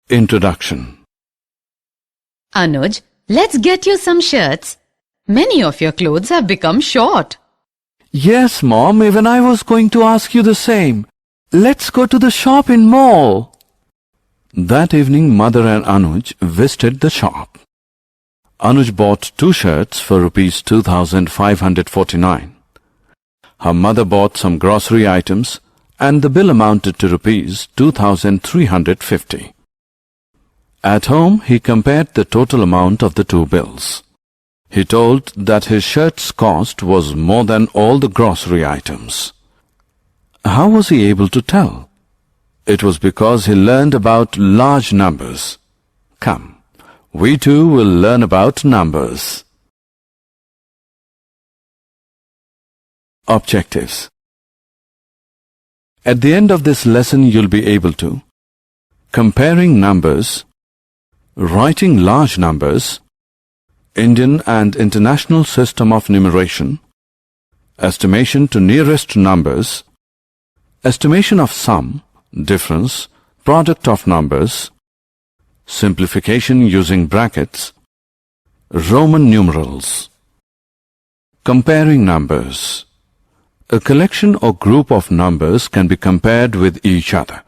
Introduction. Anuj, let's get you some shirts. Many of your clothes have become short. Yes, Mom, even I was going to ask you the same. Let's go to the shop in mall. That evening, Mother and Anuj visited the shop. Anuj bought 2 shirts for rupees 2,549. Her mother bought some grocery items and the bill amounted to rupees 2,350. At home, he compared the total amount of the 2 bills. He told that his shirt's cost was more than all the grocery items. How was he able to tell? It was because he learned about large numbers. Come, we too will learn about numbers. Objectives. At the end of this lesson, you'll be able to comparing numbers, writing large numbers, Indian and international system of numeration, estimation to nearest numbers, estimation of sum, difference, product of numbers, simplification using brackets, Roman numerals. Comparing numbers. A collection or group of numbers can be compared with each other.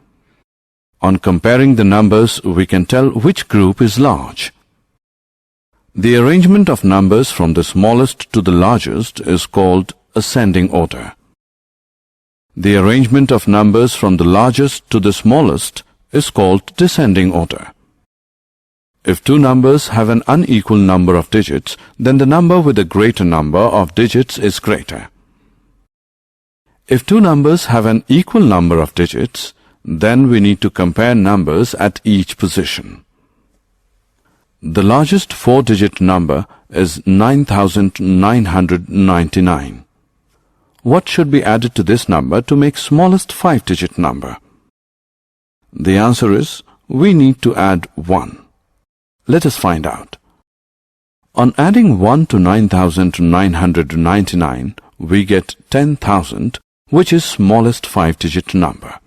On comparing the numbers, we can tell which group is large. The arrangement of numbers from the smallest to the largest is called ascending order. The arrangement of numbers from the largest to the smallest is called descending order. If 2 numbers have an unequal number of digits, then the number with a greater number of digits is greater. If 2 numbers have an equal number of digits, then we need to compare numbers at each position. The largest 4-digit number is 9,999. What should be added to this number to make smallest 5-digit number? The answer is, we need to add 1. Let us find out. On adding 1 to 9,999, we get 10,000, which is smallest 5-digit number.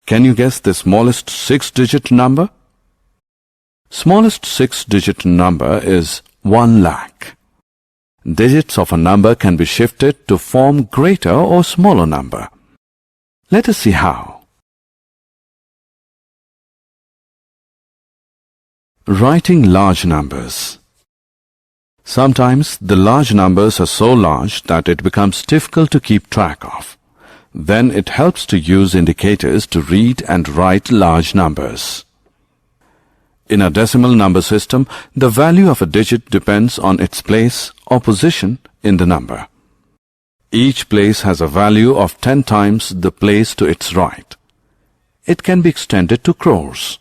Can you guess the smallest 6-digit number? Smallest 6-digit number is 1 lakh. Digits of a number can be shifted to form greater or smaller number. Let us see how. Writing large numbers. Sometimes the large numbers are so large that it becomes difficult to keep track of. Then it helps to use indicators to read and write large numbers. In a decimal number system, the value of a digit depends on its place or position in the number. Each place has a value of 10 times the place to its right. It can be extended to crores.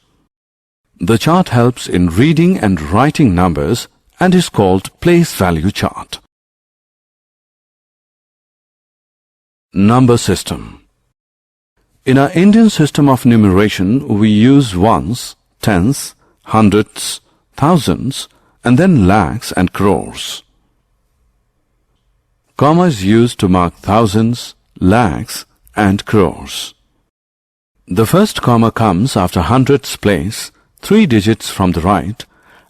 The chart helps in reading and writing numbers and is called place value chart. Number system. In our Indian system of numeration, we use ones, tens, hundreds, thousands, and then lakhs and crores. Comma is used to mark thousands, lakhs, and crores. The first comma comes after hundreds place, 3 digits from the right,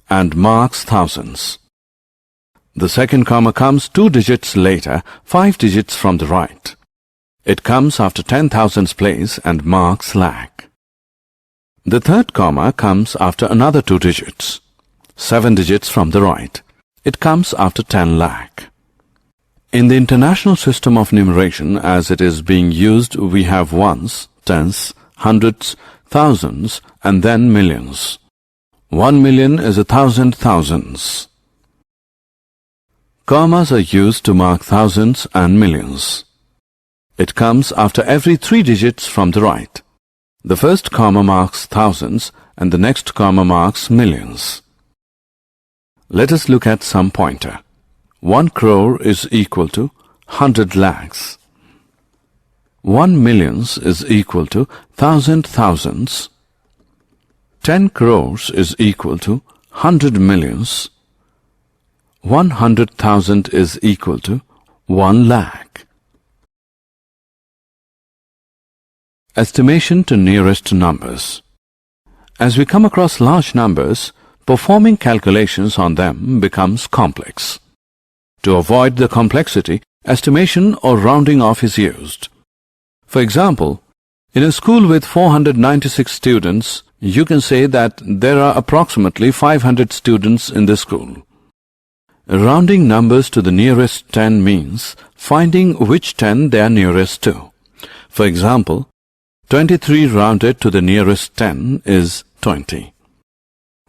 and marks thousands. The second comma comes 2 digits later, 5 digits from the right. It comes after 10,000's place and marks lakh. The third comma comes after another 2 digits, 7 digits from the right. It comes after 10 lakh. In the international system of numeration, as it is being used, we have ones, tens, hundreds, thousands, and then millions. 1 million is 1,000 thousands. Commas are used to mark thousands and millions. It comes after every 3 digits from the right. The first comma marks thousands and the next comma marks millions. Let us look at some pointer. 1 crore is equal to 100 lakhs. 1 millions is equal to 1,000 thousands. 10 crores is equal to 100 millions. 100,000 is equal to 1 lakh. Estimation to nearest numbers. As we come across large numbers, performing calculations on them becomes complex. To avoid the complexity, estimation or rounding off is used. For example, in a school with 496 students, you can say that there are approximately 500 students in the school. Rounding numbers to the nearest 10 means finding which 10 they are nearest to. For example, 23 rounded to the nearest 10 is 20.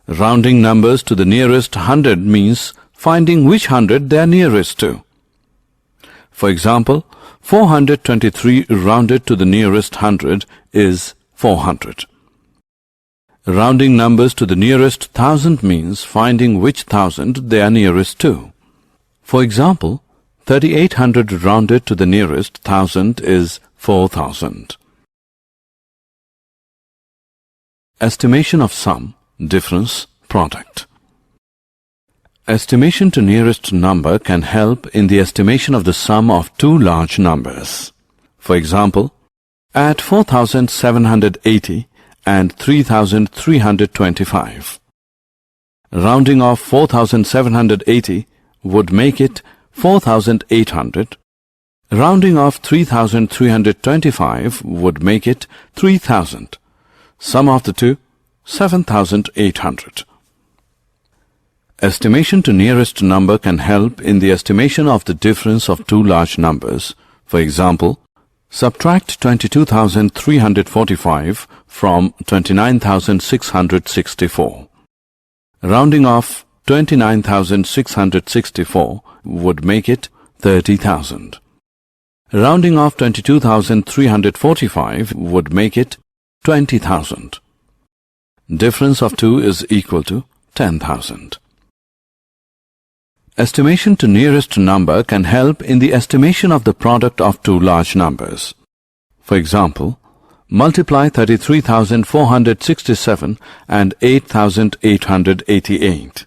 Rounding numbers to the nearest 100 means finding which 100 they are nearest to. For example, 423 rounded to the nearest 100 is 400. Rounding numbers to the nearest 1000 means finding which 1000 they are nearest to. For example, 3800 rounded to the nearest 1000 is 4000. Estimation of sum, difference, product. Estimation to nearest number can help in the estimation of the sum of two large numbers. For example, add 4780 and 3325. Rounding off 4780 would make it 4800. Rounding off 3325 would make it 3000. Sum of the two, 7800. Estimation to nearest number can help in the estimation of the difference of two large numbers. For example, subtract 22,345 from 29,664. Rounding off 29,664 would make it 30,000. Rounding off 22,345 would make it 20,000. Difference of 2 is equal to 10,000. Estimation to nearest number can help in the estimation of the product of two large numbers. For example, multiply 33,467 and 8,888.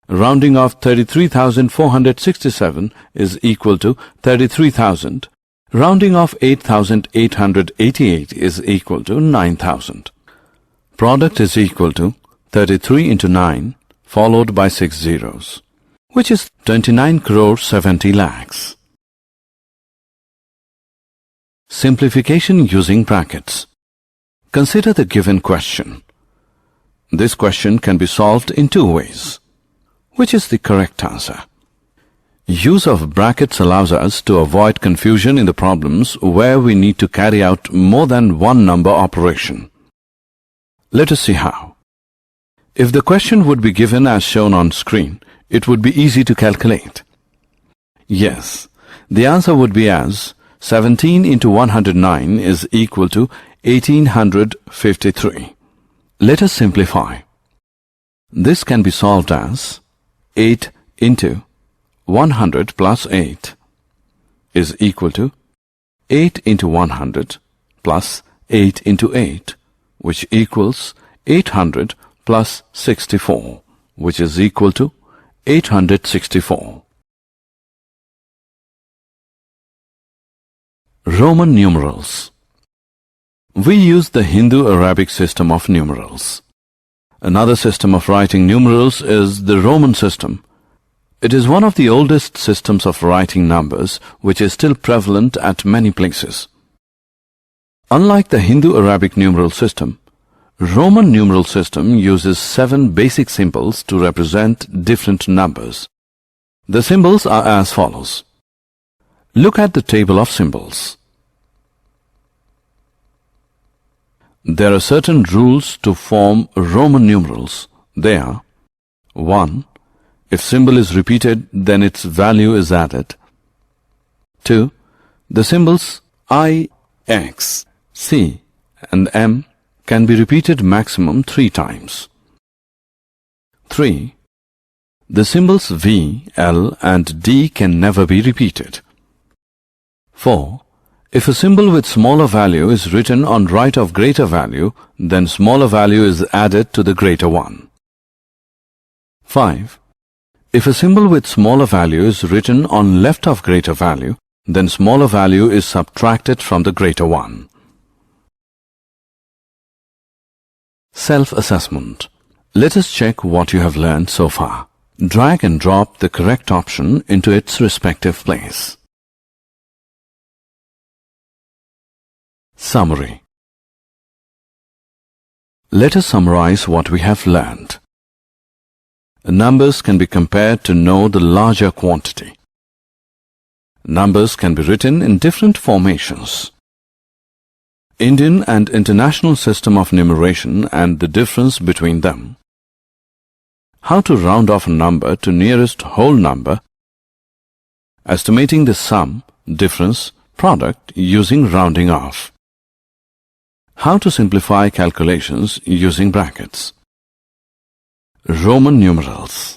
Rounding off 33,467 is equal to 33,000. Rounding off 8,888 is equal to 9,000. Product is equal to 33 into 9 followed by 6 zeros, which is 29 crore 70 lakhs. Simplification using brackets. Consider the given question. This question can be solved in two ways. Which is the correct answer? Use of brackets allows us to avoid confusion in the problems where we need to carry out more than one number operation. Let us see how. If the question would be given as shown on screen, it would be easy to calculate. Yes, the answer would be as 17 into 109 is equal to 1853. Let us simplify. This can be solved as 8 into 100 plus 8 is equal to 8 into 100 plus 8 into 8, which equals 800 plus 64, which is equal to 864. Roman numerals. We use the Hindu-Arabic system of numerals. Another system of writing numerals is the Roman system. It is one of the oldest systems of writing numbers which is still prevalent at many places. Unlike the Hindu-Arabic numeral system, Roman numeral system uses 7 basic symbols to represent different numbers. The symbols are as follows. Look at the table of symbols. There are certain rules to form Roman numerals. They are: 1. If symbol is repeated, then its value is added. 2. The symbols I, X, C and M can be repeated maximum 3 times. 3. The symbols V, L and D can never be repeated. 4. If a symbol with smaller value is written on right of greater value, then smaller value is added to the greater one. 5. If a symbol with smaller value is written on left of greater value, then smaller value is subtracted from the greater one. Self-assessment. Let us check what you have learned so far. Drag and drop the correct option into its respective place. Summary. Let us summarize what we have learned. Numbers can be compared to know the larger quantity. Numbers can be written in different formations. Indian and international system of numeration and the difference between them. How to round off a number to nearest whole number. Estimating the sum, difference, product using rounding off. How to simplify calculations using brackets. Roman numerals.